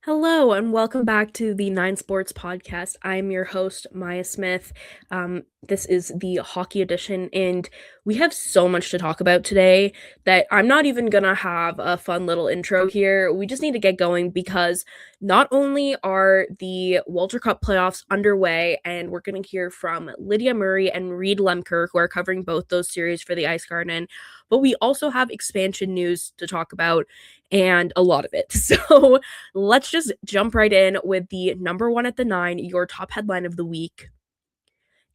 Hello and welcome back to the Nine Sports Podcast. I'm your host, Maya Smith. This is the hockey edition, and we have so much to talk about today that I'm not even gonna have a fun little intro here. We just need to get going because not only are the Walter Cup playoffs underway, and we're gonna hear from Lydia Murray and Reid Lemker, who are covering both those series for the Ice Garden, but we also have expansion news to talk about and a lot of it. So let's just jump right in with the number one at the nine, your top headline of the week.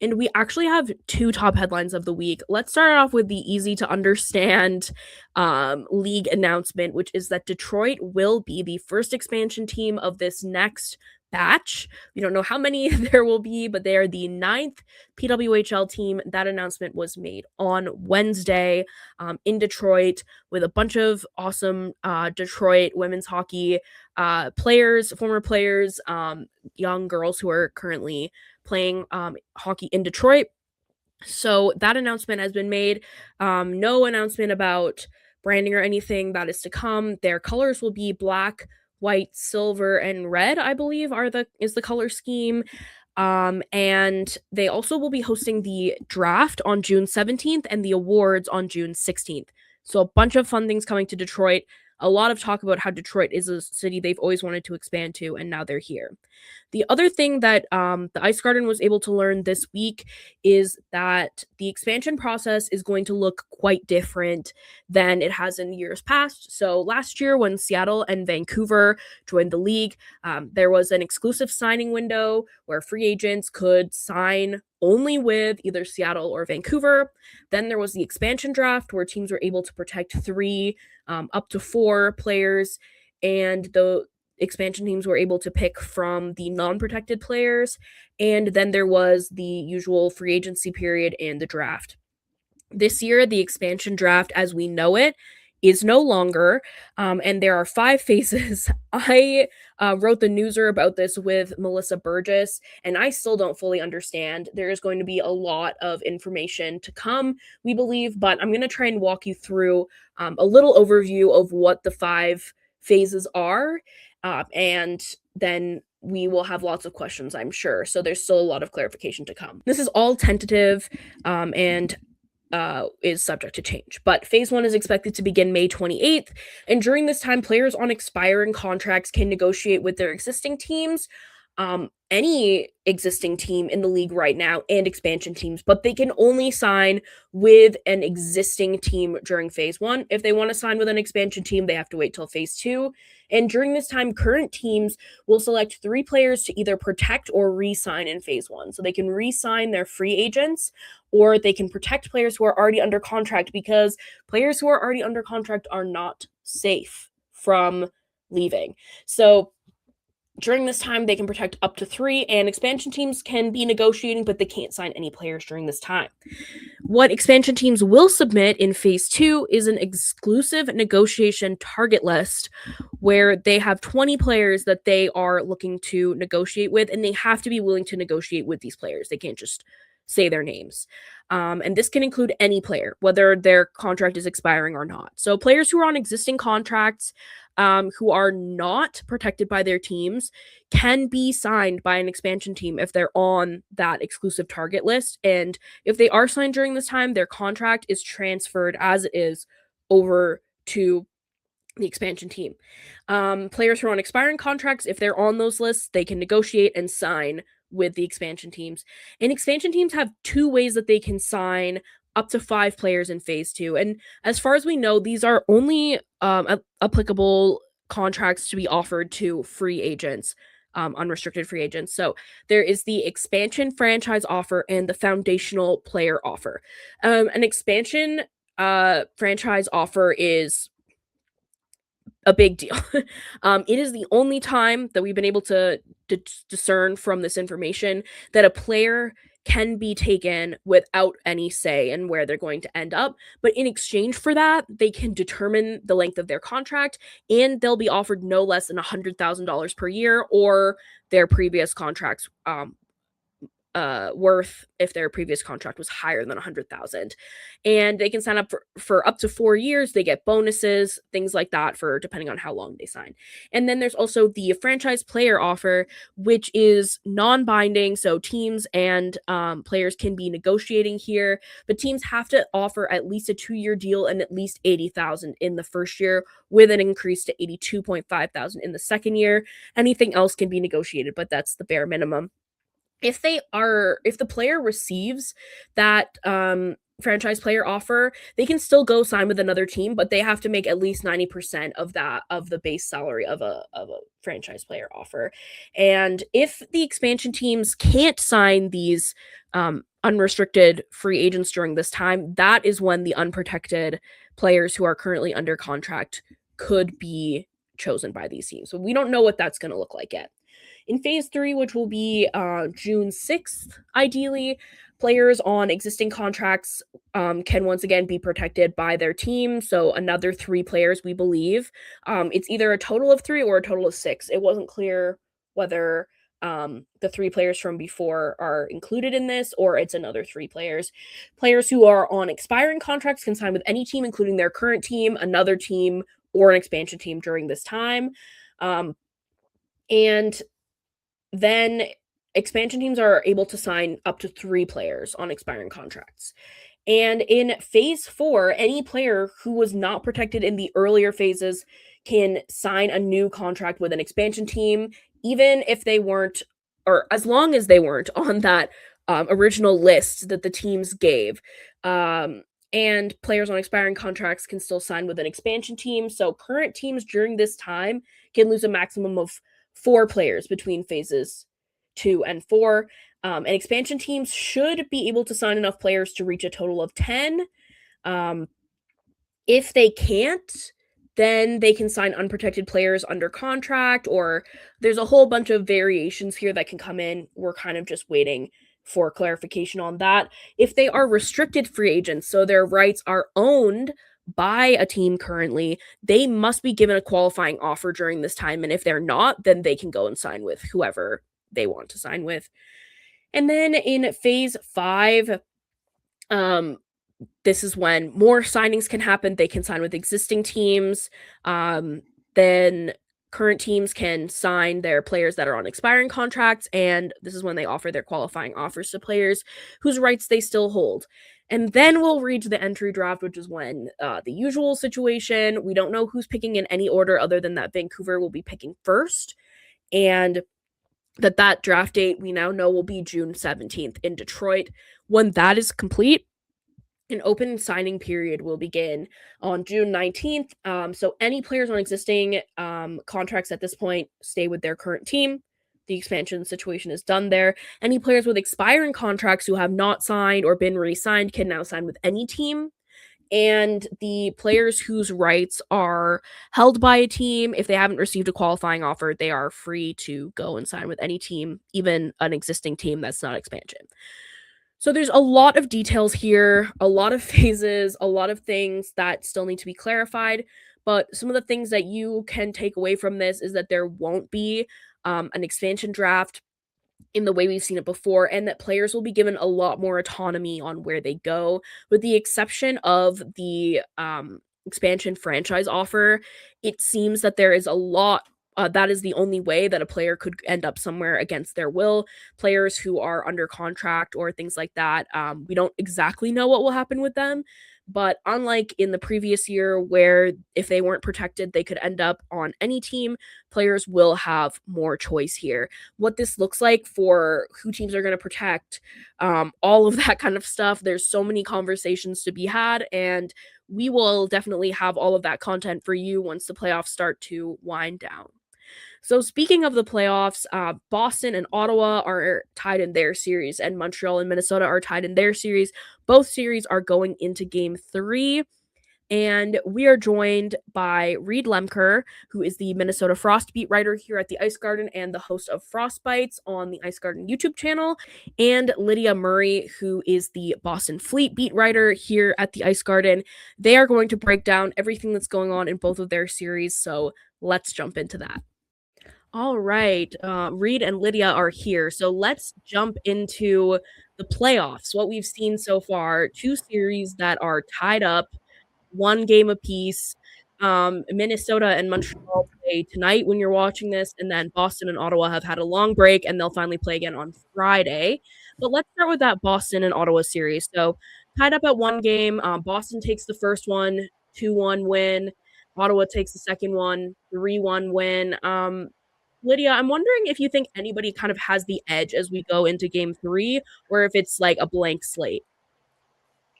And we actually have two top headlines of the week. Let's start off with the easy to understand league announcement, which is that Detroit will be the first expansion team of this next batch. We don't know how many there will be, but they are the ninth PWHL team. That announcement was made on Wednesday in Detroit with a bunch of awesome Detroit women's hockey players, former players, young girls who are currently playing hockey in Detroit. So that announcement has been made. No announcement about branding or anything that is to come. Their colors will be black, white, silver, and red, I believe, is the color scheme. And they also will be hosting the draft on June 17th and the awards on June 16th. So a bunch of fun things coming to Detroit. A lot of talk about how Detroit is a city they've always wanted to expand to, and now they're here. The other thing that the Ice Garden was able to learn this week is that the expansion process is going to look quite different than it has in years past. So last year, when Seattle and Vancouver joined the league, there was an exclusive signing window where free agents could sign only with either Seattle or Vancouver. Then there was the expansion draft where teams were able to protect three up to four players, and the expansion teams were able to pick from the non-protected players. And then there was the usual free agency period and the draft. This year, the expansion draft as we know it is no longer, and there are five phases. I wrote the newser about this with Melissa Burgess, and I still don't fully understand. There is going to be a lot of information to come, we believe, but I'm going to try and walk you through a little overview of what the five phases are, and then we will have lots of questions, I'm sure. So there's still a lot of clarification to come. This is all tentative, and is subject to change. But phase one is expected to begin May 28th. And during this time, players on expiring contracts can negotiate with their existing teams, any existing team in the league right now, and expansion teams, but they can only sign with an existing team during phase one. If they want to sign with an expansion team, they have to wait till phase two. And during this time, current teams will select three players to either protect or re-sign in phase one. So they can re-sign their free agents, or they can protect players who are already under contract, because players who are already under contract are not safe from leaving. So during this time, they can protect up to three, and expansion teams can be negotiating, but they can't sign any players during this time. What expansion teams will submit in phase two is an exclusive negotiation target list where they have 20 players that they are looking to negotiate with, and they have to be willing to negotiate with these players. They can't just say their names. And this can include any player, whether their contract is expiring or not. So players who are on existing contracts, who are not protected by their teams, can be signed by an expansion team if they're on that exclusive target list. And if they are signed during this time, their contract is transferred as it is over to the expansion team. Players who are on expiring contracts, if they're on those lists, they can negotiate and sign with the expansion teams. And expansion teams have two ways that they can sign up to five players in phase two. And as far as we know, these are only applicable contracts to be offered to free agents, unrestricted free agents. So there is the expansion franchise offer and the foundational player offer. An expansion franchise offer is a big deal. It is the only time that we've been able to discern from this information that a player can be taken without any say in where they're going to end up. But in exchange for that, they can determine the length of their contract, and they'll be offered no less than $100,000 per year, or their previous contracts worth if their previous contract was higher than 100,000. And they can sign up for up to 4 years. They get bonuses, things like that for depending on how long they sign. And then there's also the franchise player offer, which is non-binding, so teams and players can be negotiating here, but teams have to offer at least a 2-year deal and at least 80,000 in the first year, with an increase to 82,500 in the second year. Anything else can be negotiated, but that's the bare minimum. If the player receives that franchise player offer, they can still go sign with another team, but they have to make at least 90% of the base salary of a franchise player offer. And if the expansion teams can't sign these unrestricted free agents during this time, that is when the unprotected players who are currently under contract could be chosen by these teams. So we don't know what that's going to look like yet. In phase 3, which will be June 6th, ideally, players on existing contracts can once again be protected by their team. So another 3 players, we believe. It's either a total of 3 or a total of 6. It wasn't clear whether the 3 players from before are included in this or it's another 3 players. Players who are on expiring contracts can sign with any team, including their current team, another team, or an expansion team during this time. And then expansion teams are able to sign up to 3 players on expiring contracts. And in phase 4, any player who was not protected in the earlier phases can sign a new contract with an expansion team, even if they weren't, or as long as they weren't on that original list that the teams gave. And players on expiring contracts can still sign with an expansion team. So current teams during this time can lose a maximum of 4 players between phases 2 and 4. And expansion teams should be able to sign enough players to reach a total of 10. If they can't, then they can sign unprotected players under contract, or there's a whole bunch of variations here that can come in. We're kind of just waiting for clarification on that. If they are restricted free agents, so their rights are owned by a team currently, they must be given a qualifying offer during this time. And if they're not, then they can go and sign with whoever they want to sign with. And then in phase 5, this is when more signings can happen. They can sign with existing teams. Then current teams can sign their players that are on expiring contracts, and this is when they offer their qualifying offers to players whose rights they still hold. And then we'll reach the entry draft, which is when the usual situation. We don't know who's picking in any order other than that Vancouver will be picking first, and that draft date we now know will be June 17th in Detroit. When that is complete, an open signing period will begin on June 19th. So any players on existing contracts at this point stay with their current team. The expansion situation is done there. Any players with expiring contracts who have not signed or been re-signed can now sign with any team. And the players whose rights are held by a team, if they haven't received a qualifying offer, they are free to go and sign with any team, even an existing team that's not expansion. So there's a lot of details here, a lot of phases, a lot of things that still need to be clarified. But some of the things that you can take away from this is that there won't be an expansion draft in the way we've seen it before, and that players will be given a lot more autonomy on where they go, with the exception of the expansion franchise offer. It seems that there is a lot. That is the only way that a player could end up somewhere against their will. Players who are under contract or things like that, we don't exactly know what will happen with them. But unlike in the previous year, where if they weren't protected, they could end up on any team, players will have more choice here. What this looks like for who teams are going to protect, all of that kind of stuff. There's so many conversations to be had, and we will definitely have all of that content for you once the playoffs start to wind down. So speaking of the playoffs, Boston and Ottawa are tied in their series, and Montreal and Minnesota are tied in their series. Both series are going into game 3. And we are joined by Reid Lemker, who is the Minnesota Frost beat writer here at the Ice Garden and the host of Frostbites on the Ice Garden YouTube channel, and Lydia Murray, who is the Boston Fleet beat writer here at the Ice Garden. They are going to break down everything that's going on in both of their series, so let's jump into that. All right. Reid and Lydia are here. So let's jump into the playoffs. What we've seen so far, two series that are tied up, one game apiece. Minnesota and Montreal play tonight when you're watching this, and then Boston and Ottawa have had a long break, and they'll finally play again on Friday. But let's start with that Boston and Ottawa series. So tied up at one game. Boston takes the first one, 2-1 win. Ottawa takes the second one, 3-1 win. Lydia, I'm wondering if you think anybody kind of has the edge as we go into game three, or if it's like a blank slate.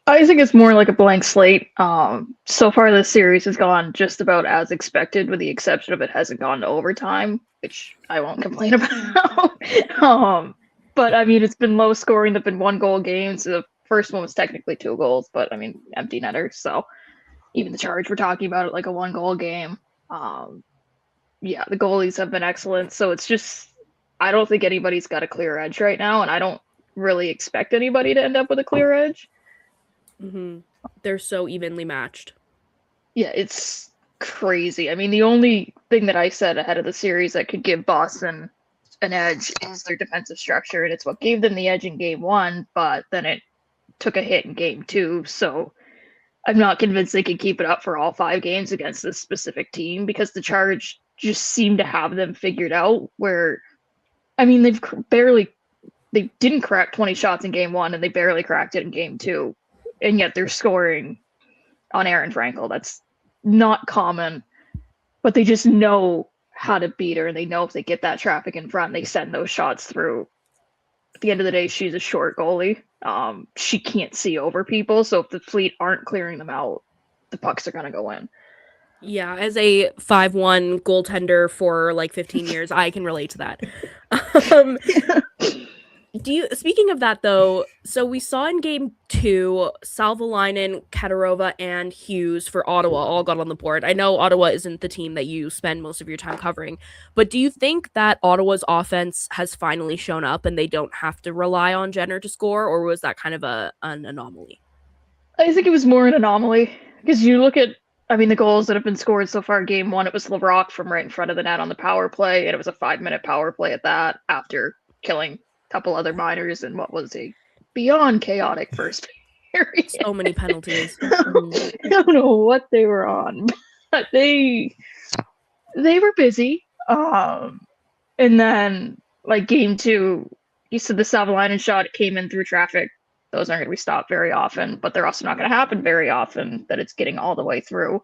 I think it's more like a blank slate. So far, this series has gone just about as expected, with the exception of it hasn't gone to overtime, which I won't complain about. But I mean, it's been low scoring. There've been 1 goal games. The first one was technically 2 goals, but I mean, empty netters. So even the Charge, we're talking about it like a 1 goal game. Um, yeah, the goalies have been excellent. So it's just, I don't think anybody's got a clear edge right now, and I don't really expect anybody to end up with a clear edge. Mm-hmm. They're so evenly matched. Yeah, it's crazy. I mean, the only thing that I said ahead of the series that could give Boston an edge is their defensive structure, and it's what gave them the edge in game one, but then it took a hit in game two. So I'm not convinced they can keep it up for all 5 games against this specific team, because the Charge just seem to have them figured out. Where, I mean, they didn't crack 20 shots in game one, and they barely cracked it in game two, and yet they're scoring on Aaron Frankel. That's not common, but they just know how to beat her, and they know if they get that traffic in front, they send those shots through. At the end of the day, she's a short goalie. She can't see over people, so if the Fleet aren't clearing them out, the pucks are going to go in. Yeah, as a 5-1 goaltender for like 15 years, I can relate to that. Um, speaking of that though, so we saw in game two, Salvalainen, Katarova, and Hughes for Ottawa all got on the board. I know Ottawa isn't the team that you spend most of your time covering, but do you think that Ottawa's offense has finally shown up and they don't have to rely on Jenner to score, or was that kind of an anomaly? I think it was more an anomaly, because you look at, I mean, the goals that have been scored so far. Game one, it was Larocque from right in front of the net on the power play, and it was a 5-minute power play at that, after killing a couple other minors in what was a beyond chaotic first period. So many penalties. I don't know what they were on, but they were busy. And then, like, game two, you said the Savalainen shot came in through traffic. Those aren't going to be stopped very often, but they're also not going to happen very often that it's getting all the way through.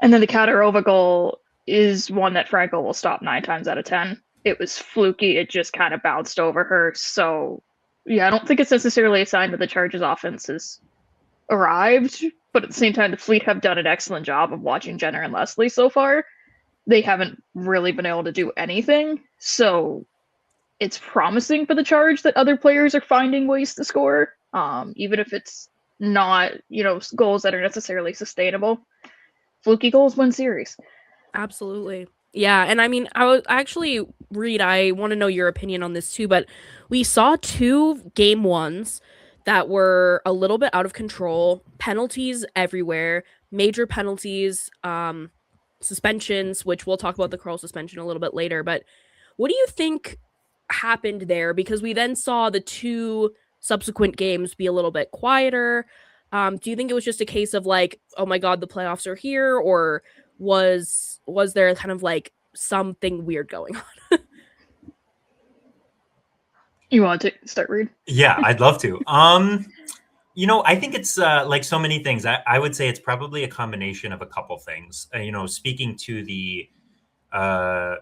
And then the Katarova goal is one that Franco will stop 9 times out of 10. It was fluky. It just kind of bounced over her. So, yeah, I don't think it's necessarily a sign that the Chargers offense has arrived, but at the same time, the Fleet have done an excellent job of watching Jenner and Leslie so far. They haven't really been able to do anything. So it's promising for the Charge that other players are finding ways to score, even if it's not, goals that are necessarily sustainable. Fluky goals win series. Absolutely. Yeah, and I mean, I was actually, Reid, I want to know your opinion on this too, but we saw two game ones that were a little bit out of control, penalties everywhere, major penalties, suspensions, which we'll talk about the Curl suspension a little bit later, but what do you think happened there? Because we then saw the two subsequent games be a little bit quieter. Do you think it was just a case of like, oh my god, the playoffs are here, or was there kind of like something weird going on? You want to start, Reid? Yeah, I'd love to. I think it's like so many things. I would say it's probably a combination of a couple things. Speaking to the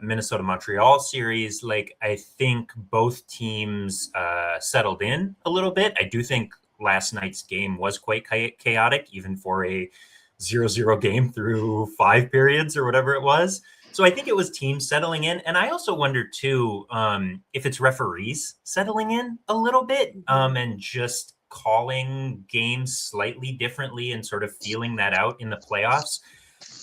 Minnesota Montreal series, like I think both teams settled in a little bit. I do think last night's game was quite chaotic, even for a 0-0 game through 5 periods or whatever it was. So I think it was teams settling in. And I also wonder, too, if it's referees settling in a little bit and just calling games slightly differently and sort of feeling that out in the playoffs.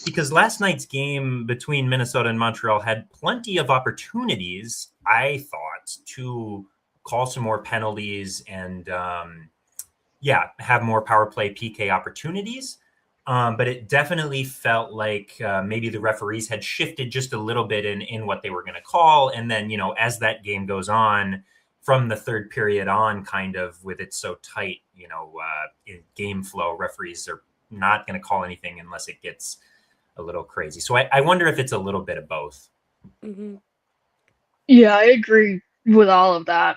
Because last night's game between Minnesota and Montreal had plenty of opportunities, I thought, to call some more penalties and, have more power play PK opportunities. But it definitely felt like maybe the referees had shifted just a little bit in what they were going to call. And then, as that game goes on from the third period on, kind of with it so tight, in game flow, referees are not going to call anything unless it gets a little crazy. So I wonder if it's a little bit of both. Mm-hmm. Yeah, I agree with all of that.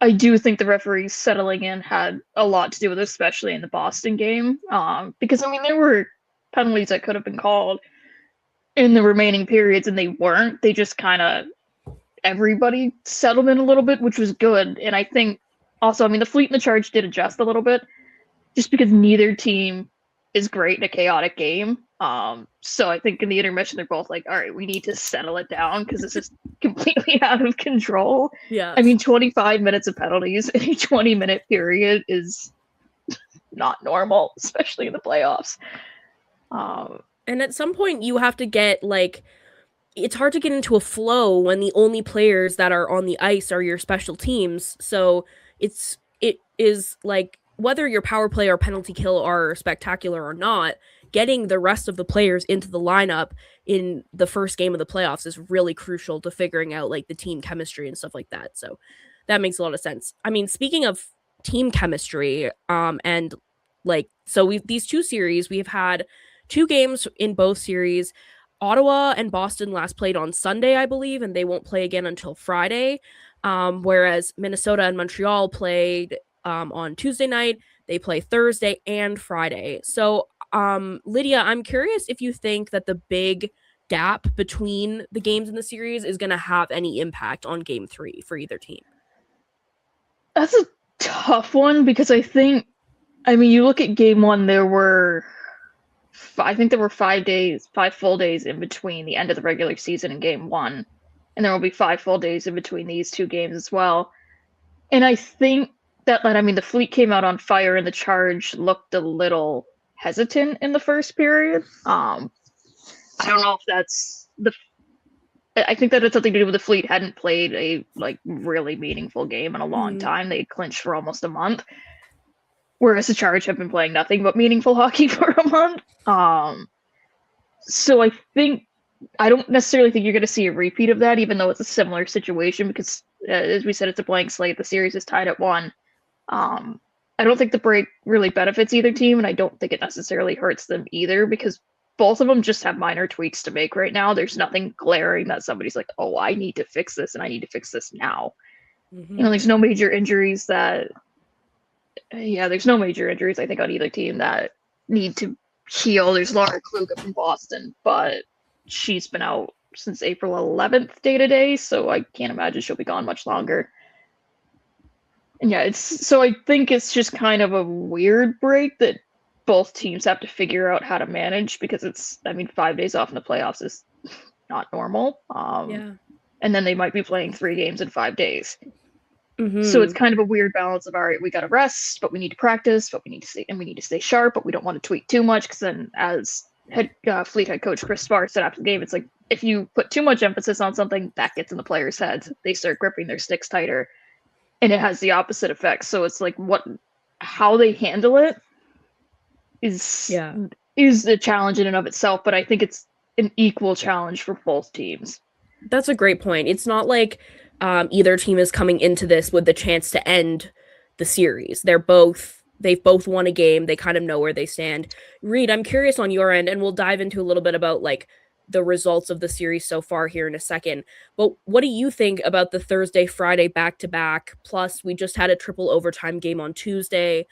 I do think the referees settling in had a lot to do with it, especially in the Boston game. Because I mean, there were penalties that could have been called in the remaining periods, and they weren't. They just kind of everybody settled in a little bit, which was good. And I think also, I mean, the Fleet and the Charge did adjust a little bit, just because neither team is great in a chaotic game. So I think in the intermission, they're both like, all right, we need to settle it down because this is completely out of control. Yeah. I mean, 25 minutes of penalties in a 20-minute period is not normal, especially in the playoffs. And at some point, you have to get it's hard to get into a flow when the only players that are on the ice are your special teams. So it is like whether your power play or penalty kill are spectacular or not, getting the rest of the players into the lineup in the first game of the playoffs is really crucial to figuring out like the team chemistry and stuff like that. So that makes a lot of sense. I mean, speaking of team chemistry, and so these two series, we've had two games in both series. Ottawa and Boston last played on Sunday, I believe, and they won't play again until Friday. Whereas Minnesota and Montreal played on Tuesday night. They play Thursday and Friday. So, Lydia, I'm curious if you think that the big gap between the games in the series is going to have any impact on Game 3 for either team. That's a tough one because I mean, you look at Game 1, I think there were 5 full days in between the end of the regular season and Game 1. And there will be 5 full days in between these two games as well. And I think that, I mean, the Fleet came out on fire and the Charge looked a little hesitant in the first period. I don't know if that's I think that had something to do with the Fleet hadn't played a really meaningful game in a long time. They clinched for almost a month, whereas the Charge have been playing nothing but meaningful hockey for a month. So I don't necessarily think you're going to see a repeat of that, even though it's a similar situation because, as we said, it's a blank slate. The series is tied at 1. I don't think the break really benefits either team, and I don't think it necessarily hurts them either because both of them just have minor tweaks to make right now. There's nothing glaring that somebody's like, oh, I need to fix this and I need to fix this now. Mm-hmm. There's no major injuries there's no major injuries, I think, on either team that need to heal. There's Laura Kluge from Boston, but she's been out since April 11th day-to-day, so I can't imagine she'll be gone much longer. And yeah, so I think it's just kind of a weird break that both teams have to figure out how to manage because 5 days off in the playoffs is not normal. Yeah. And then they might be playing 3 games in 5 days. Mm-hmm. So it's kind of a weird balance of, all right, we got to rest, but we need to practice, but we need to stay sharp, but we don't want to tweak too much because then, as Fleet head coach Chris Spar said after the game, it's like if you put too much emphasis on something, that gets in the players' heads. They start gripping their sticks tighter, and it has the opposite effect. So it's like how they handle it is a challenge in and of itself, but I think it's an equal challenge for both teams. That's a great point. It's not like either team is coming into this with the chance to end the series. They've both won a game. They kind of know where they stand. Reid, I'm curious on your end, and we'll dive into a little bit about the results of the series so far here in a second. But what do you think about the Thursday, Friday back-to-back? Plus, we just had a triple overtime game on Tuesday.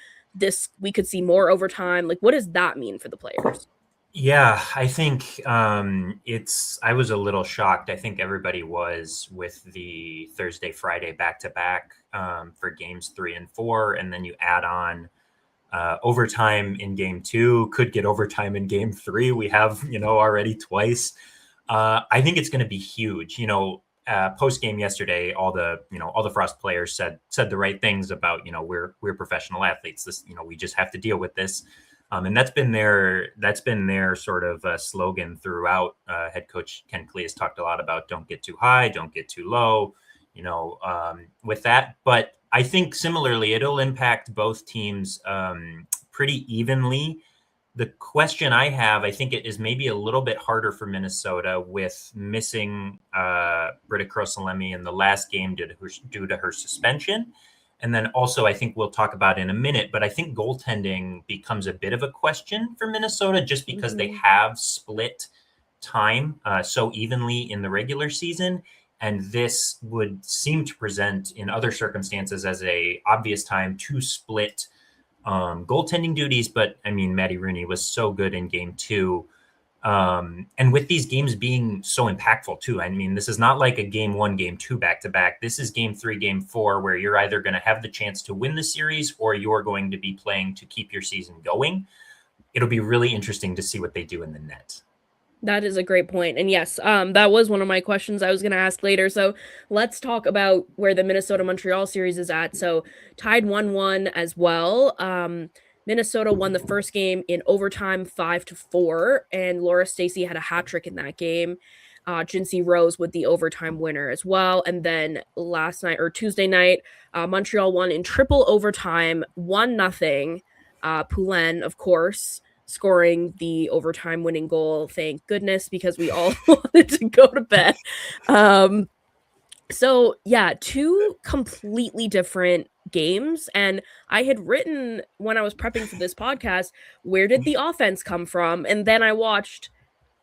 We could see more overtime. What does that mean for the players? Yeah, I think I was a little shocked. I think everybody was with the Thursday, Friday back-to-back for games 3 and 4. And then you add on overtime in game 2, could get overtime in game 3. We have, already twice. I think it's going to be huge. Post game yesterday, all the Frost players said the right things about, we're professional athletes. This, we just have to deal with this. And that's been their sort of slogan throughout. Head coach Ken Klee has talked a lot about don't get too high, don't get too low, with that. But I think similarly, it'll impact both teams pretty evenly. The question I have, I think it is maybe a little bit harder for Minnesota with missing Britta Curl-Salemme in the last game due to her suspension. And then also, I think we'll talk about in a minute, but I think goaltending becomes a bit of a question for Minnesota just because they have split time so evenly in the regular season. And this would seem to present in other circumstances as a obvious time to split goaltending duties. But I mean, Maddie Rooney was so good in game 2. And with these games being so impactful too, I mean, this is not like a game 1, game 2 back-to-back. This is game 3, game 4, where you're either going to have the chance to win the series or you're going to be playing to keep your season going. It'll be really interesting to see what they do in the net. That is a great point. And yes, that was one of my questions I was going to ask later. So let's talk about where the Minnesota-Montreal series is at. So tied 1-1 as well. Minnesota won the first game in overtime 5-4, and Laura Stacey had a hat trick in that game. Jinsey Rose with the overtime winner as well. And then Tuesday night, Montreal won in triple overtime, 1-0. Poulin, of course, scoring the overtime winning goal. Thank goodness, because we all wanted to go to bed. So yeah, 2 completely different games. And I had written when I was prepping for this podcast, where did the offense come from? And then I watched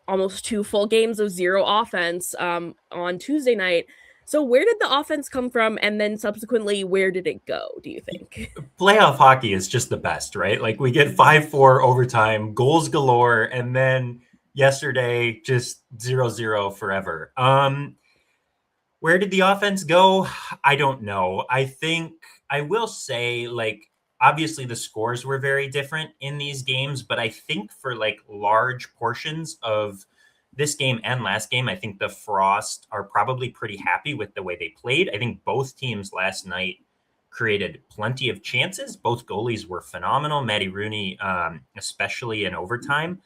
almost 2 full games of zero offense on Tuesday night. So where did the offense come from? And then subsequently, where did it go, do you think? Playoff hockey is just the best, right? Like we get 5-4 overtime, goals galore, and then yesterday just 0-0 forever. Where did the offense go? I don't know. I think I will say, like, obviously the scores were very different in these games, but I think for like large portions of this game and last game, I think the Frost are probably pretty happy with the way they played. I think both teams last night created plenty of chances. Both goalies were phenomenal. Maddie Rooney, especially in overtime.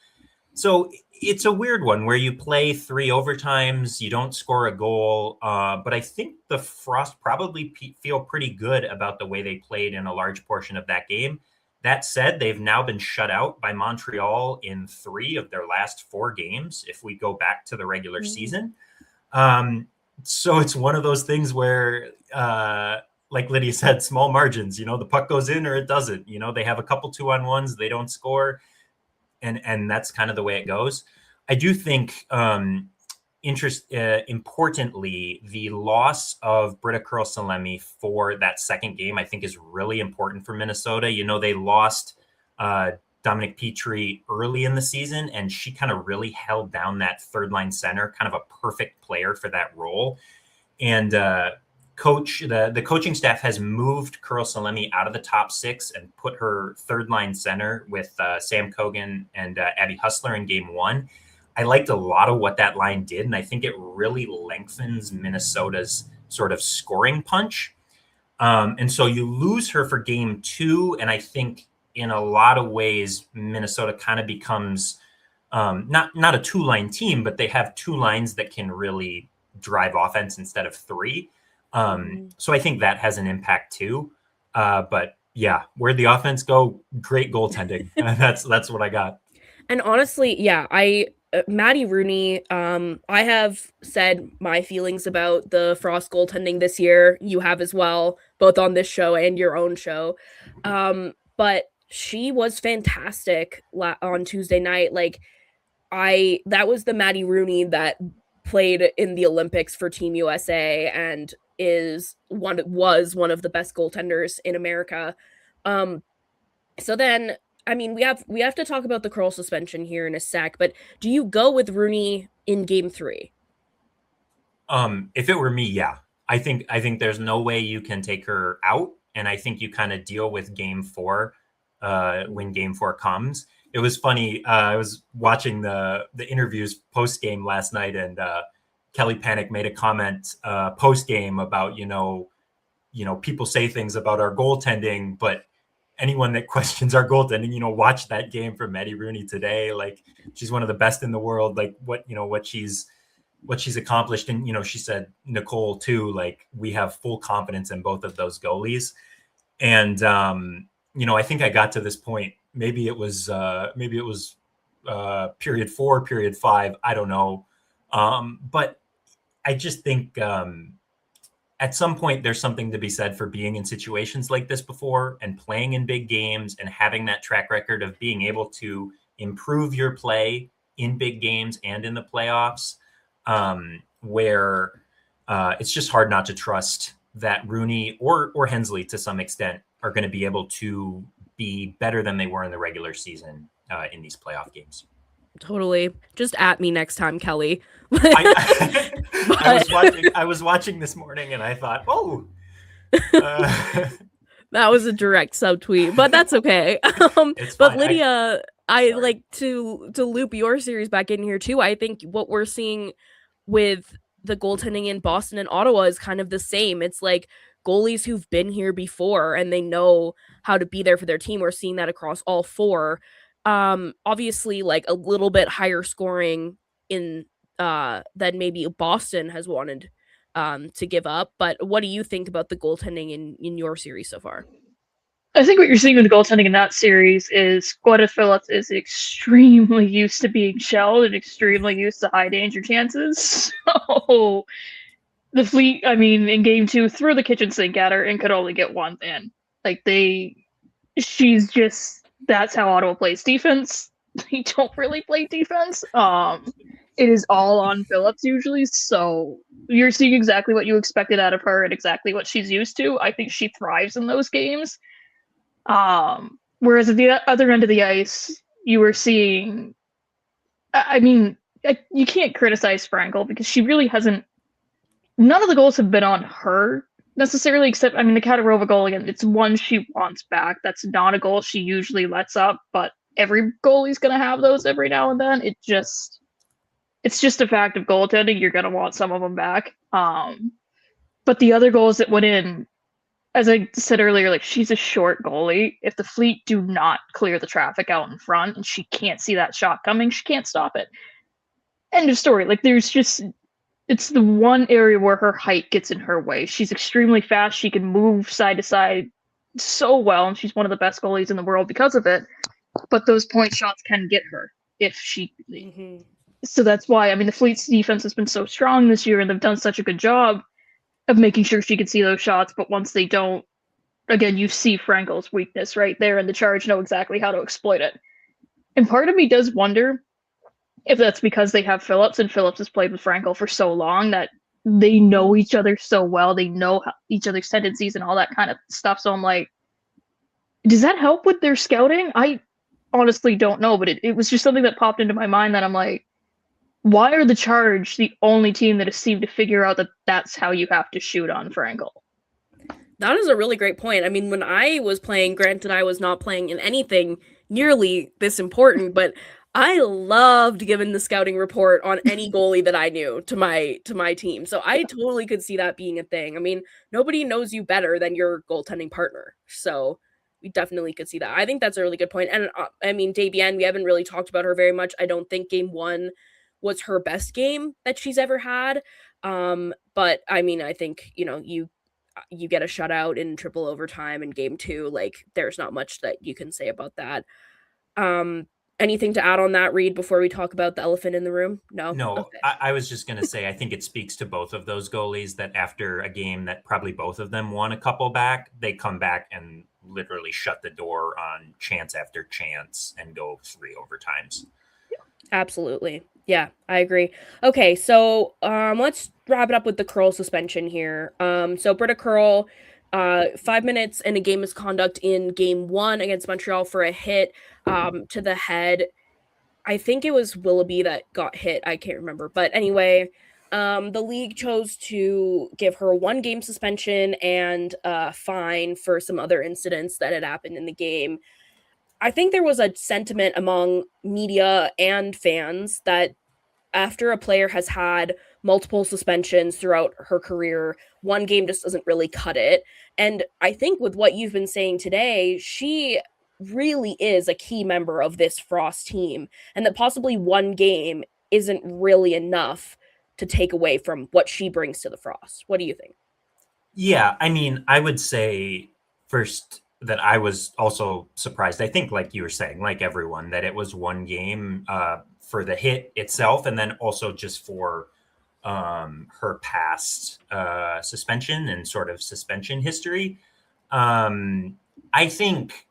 So it's a weird one where you play 3 overtimes, you don't score a goal. But I think the Frost probably feel pretty good about the way they played in a large portion of that game. That said, they've now been shut out by Montreal in 3 of their last 4 games, if we go back to the regular season. So it's one of those things where, like Lydia said, small margins, the puck goes in or it doesn't. They have a couple 2-on-1s, they don't score. And that's kind of the way it goes. I do think, importantly, the loss of Britta Curl-Salemme for that second game, I think, is really important for Minnesota. They lost Dominic Petrie early in the season, and she kind of really held down that third line center, kind of a perfect player for that role. And the coaching staff has moved Curl-Salemme out of the top 6 and put her third line center with Sam Cogan and Abby Hustler in game 1. I liked a lot of what that line did, and I think it really lengthens Minnesota's sort of scoring punch. And so you lose her for game 2, and I think in a lot of ways, Minnesota kind of becomes not a 2-line team, but they have 2 lines that can really drive offense instead of 3. So I think that has an impact too. But yeah, where'd the offense go? Great goaltending. That's what I got. And honestly, yeah, Maddie Rooney, I have said my feelings about the Frost goaltending this year. You have as well, both on this show and your own show. But she was fantastic on Tuesday night. Like, that was the Maddie Rooney that played in the Olympics for Team USA and was one of the best goaltenders in America. So then, I mean, we have to talk about the Curl suspension here in a sec, but do you go with Rooney in game 3? If it were me, yeah. I think there's no way you can take her out, and I think you kind of deal with game 4 when game 4 comes. It was funny. I was watching the interviews post game last night, and Kelly Panic made a comment post game about people say things about our goaltending, but anyone that questions our goaltending, watch that game from Maddie Rooney today. Like, she's one of the best in the world. Like what she's accomplished, and she said Nicole too. Like, we have full confidence in both of those goalies, and I think I got to this point maybe it was period 4, period 5. I don't know. But I just think at some point there's something to be said for being in situations like this before and playing in big games and having that track record of being able to improve your play in big games and in the playoffs, where it's just hard not to trust that Rooney or Hensley to some extent are going to be able to be better than they were in the regular season in these playoff games. Totally. Just at me next time, Kelly. I was watching this morning and I thought, oh, that was a direct subtweet, but that's okay. But Lydia, I like to loop your series back in here too. I think what we're seeing with the goaltending in Boston and Ottawa is kind of the same. It's like goalies who've been here before and they know how to be there for their team. We're seeing that across all four. Obviously, like a little bit higher scoring in than maybe Boston has wanted to give up. But what do you think about the goaltending in your series so far? I think what you're seeing with the goaltending in that series is Gwyneth Phillips is extremely used to being shelled and extremely used to high danger chances. So the Fleet, I mean, in game 2, threw the kitchen sink at her and could only get one in. Like she's just, that's how Ottawa plays defense. They don't really play defense. It is all on Phillips usually, so you're seeing exactly what you expected out of her and exactly what she's used to. I think she thrives in those games. Whereas at the other end of the ice, you were seeing, I mean, you can't criticize Frankel because she really hasn't, none of the goals have been on her necessarily, except, I mean, the Katarova goal, again, it's one she wants back. That's not a goal she usually lets up, but every goalie's going to have those every now and then. It's just a fact of goaltending. You're going to want some of them back. But the other goals that went in, as I said earlier, like, she's a short goalie. If the Fleet do not clear the traffic out in front and she can't see that shot coming, she can't stop it. End of story. Like, it's the one area where her height gets in her way. She's extremely fast. She can move side to side so well, and she's one of the best goalies in the world because of it. But those point shots can get her if she... Mm-hmm. So that's why, I mean, the Fleet's defense has been so strong this year, and they've done such a good job of making sure she can see those shots, but once they don't, again, you see Frankel's weakness right there, and the Charge know exactly how to exploit it. And part of me does wonder if that's because they have Phillips, and Phillips has played with Frankel for so long that they know each other so well, they know each other's tendencies and all that kind of stuff. So I'm like, does that help with their scouting? I honestly don't know, but it was just something that popped into my mind that I'm like, why are the Charge the only team that has seemed to figure out that that's how you have to shoot on Frankel? That is a really great point. I mean, when I was playing, granted I was not playing in anything nearly this important, but I loved giving the scouting report on any goalie that I knew to my team. So I totally could see that being a thing. I mean, nobody knows you better than your goaltending partner. So we definitely could see that. I think that's a really good point. And I mean, Davienne, we haven't really talked about her very much. I don't think game 1 was her best game that she's ever had. But I mean, I think, you know, you get a shutout in triple overtime in game 2. Like, there's not much that you can say about that. Anything to add on that, Reid, before we talk about the elephant in the room? No? Okay. I was just going to say, I think it speaks to both of those goalies that after a game that probably both of them won a couple back, they come back and literally shut the door on chance after chance and go 3 overtimes. Absolutely. Yeah, I agree. Okay, so let's wrap it up with the Curl suspension here. So Britta Curl, 5 minutes and a game misconduct in game 1 against Montreal for a hit to the head. I think it was Willoughby that got hit. I can't remember. But anyway, the league chose to give her 1 game suspension and a fine for some other incidents that had happened in the game. I think there was a sentiment among media and fans that after a player has had multiple suspensions throughout her career, 1 game just doesn't really cut it. And I think with what you've been saying today, she really is a key member of this Frost team, and that possibly 1 game isn't really enough to take away from what she brings to the Frost. What do you think? Yeah, I mean, I would say first, that I was also surprised. I think, like you were saying, like everyone, that it was one game for the hit itself, and then also just for her past suspension and sort of suspension history. I think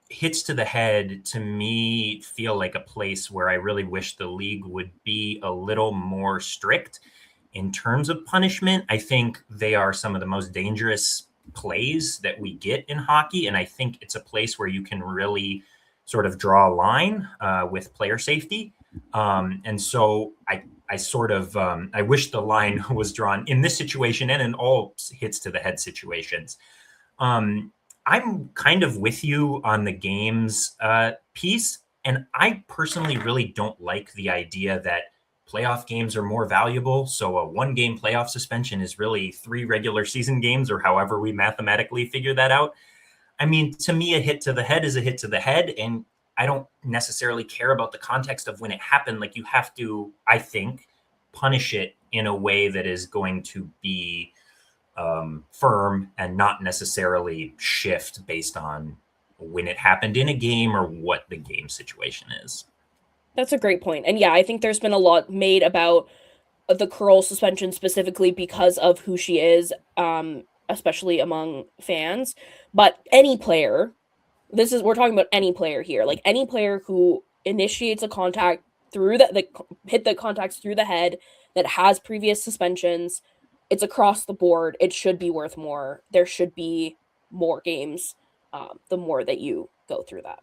hits to the head to me feel like a place where I really wish the league would be a little more strict in terms of punishment. I think they are some of the most dangerous plays that we get in hockey. And I think it's a place where you can really sort of draw a line with player safety. And so I sort of, I wish the line was drawn in this situation and in all hits to the head situations. I'm kind of with you on the games piece. And I personally really don't like the idea that playoff games are more valuable. So a 1-game playoff suspension is really 3 regular season games, or however we mathematically figure that out. I mean, to me, a hit to the head is a hit to the head. And I don't necessarily care about the context of when it happened. Like, you have to, I think, punish it in a way that is going to be firm and not necessarily shift based on when it happened in a game or what the game situation is. That's a great point. And yeah, I think there's been a lot made about the Curl suspension specifically because of who she is, especially among fans. But any player, we're talking about any player here, like any player who initiates a contact through hit the contacts through the head that has previous suspensions, it's across the board. It should be worth more. There should be more games, the more that you go through that.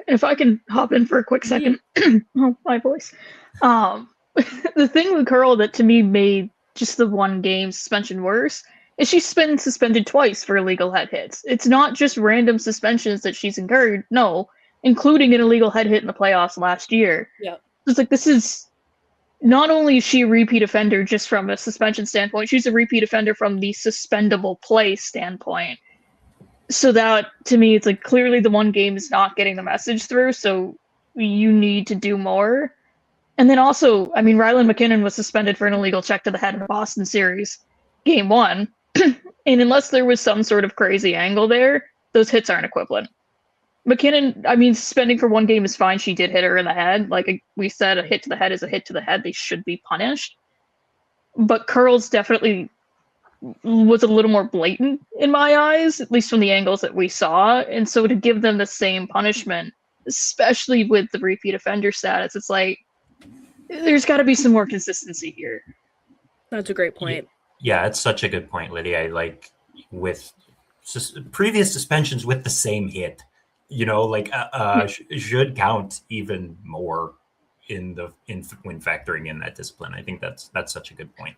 If I can hop in for a quick second. Oh, my voice. The thing with Curl that to me made just the 1-game suspension worse is she's been suspended twice for illegal head hits. It's not just random suspensions that she's incurred, no, including an illegal head hit in the playoffs last year. Yeah. It's like, this is not only is she a repeat offender just from a suspension standpoint, she's a repeat offender from the suspendable play standpoint. So that, to me, it's like clearly the 1 game is not getting the message through, so you need to do more. And then also, I mean, Rylan McKinnon was suspended for an illegal check to the head in the Boston series, game 1. And unless there was some sort of crazy angle there, those hits aren't equivalent. McKinnon, I mean, suspending for 1 game is fine. She did hit her in the head. Like we said, a hit to the head is a hit to the head. They should be punished. But Curl's definitely was a little more blatant in my eyes, at least from the angles that we saw. And so to give them the same punishment, especially with the repeat offender status, it's like, there's got to be some more consistency here. That's a great point. Yeah, it's such a good point, Lydia. Like, with previous suspensions with the same hit, you know, like should count even more when factoring in that discipline. I think that's such a good point.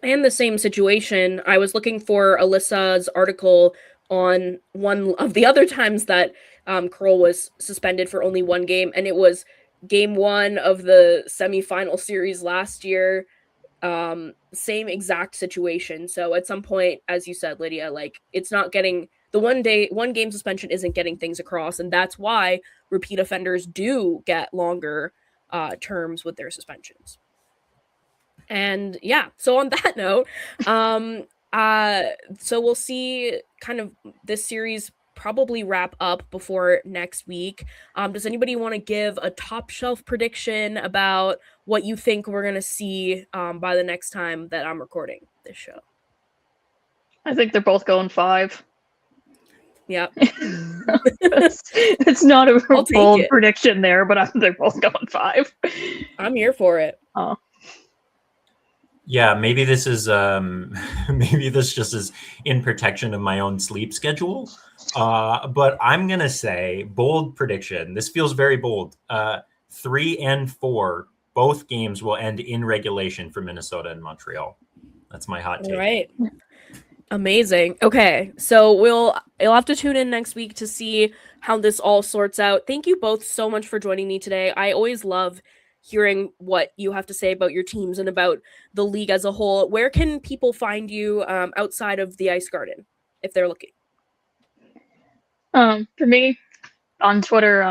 And the same situation, I was looking for Alyssa's article on one of the other times that Curl was suspended for only 1 game, and it was game 1 of the semifinal series last year. Same exact situation. So at some point, as you said, Lydia, like, it's not getting the 1 game suspension isn't getting things across, and that's why repeat offenders do get longer terms with their suspensions. And yeah, so on that note, so we'll see kind of this series probably wrap up before next week. Does anybody want to give a top shelf prediction about what you think we're going to see by the next time that I'm recording this show? I think they're both going 5. Yeah. It's not a bold prediction there, but they're both going 5. I'm here for it. Oh. Yeah, maybe this is maybe this just is in protection of my own sleep schedule. But I'm gonna say bold prediction. This feels very bold. 3 and 4, both games will end in regulation for Minnesota and Montreal. That's my hot take. All right. Amazing. Okay, so you'll have to tune in next week to see how this all sorts out. Thank you both so much for joining me today. I always love hearing what you have to say about your teams and about the league as a whole. Where can people find you outside of the Ice Garden if they're looking? For me, on Twitter,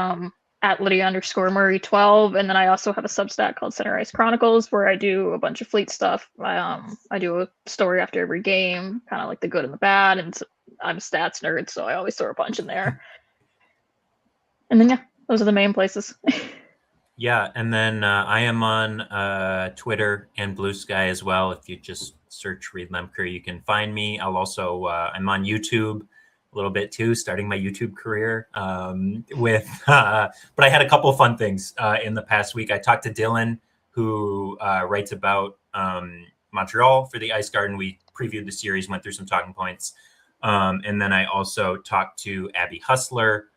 at Lydia_Murray12, and then I also have a Substack called Center Ice Chronicles where I do a bunch of Fleet stuff. I do a story after every game, kind of like the good and the bad, and I'm a stats nerd, so I always throw a bunch in there. And then, yeah, those are the main places. Yeah, and then I am on Twitter and Blue Sky as well. If you just search Reid Lemker, you can find me. I'll also I'm on YouTube a little bit too, starting my YouTube career with. But I had a couple of fun things in the past week. I talked to Dylan, who writes about Montreal for the Ice Garden. We previewed the series, went through some talking points, and then I also talked to Abby Hustler.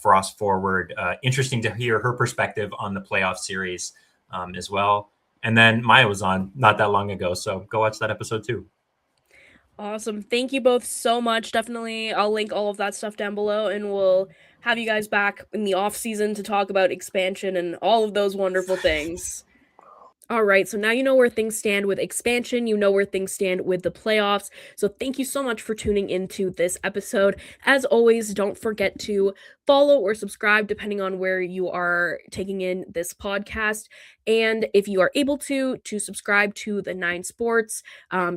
Frost forward. Interesting to hear her perspective on the playoff series as well. And then Maya was on not that long ago, so go watch that episode too. Awesome. Thank you both so much. Definitely, I'll link all of that stuff down below, and we'll have you guys back in the off season to talk about expansion and all of those wonderful things. All right, so now you know where things stand with expansion, you know where things stand with the playoffs. So thank you so much for tuning into this episode. As always, don't forget to follow or subscribe depending on where you are taking in this podcast. And if you are able to subscribe to the 9 Sports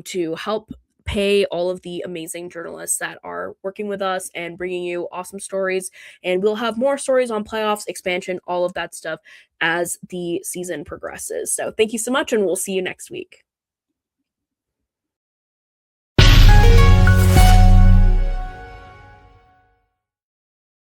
to help pay all of the amazing journalists that are working with us and bringing you awesome stories. And we'll have more stories on playoffs, expansion, all of that stuff as the season progresses. So thank you so much, and we'll see you next week.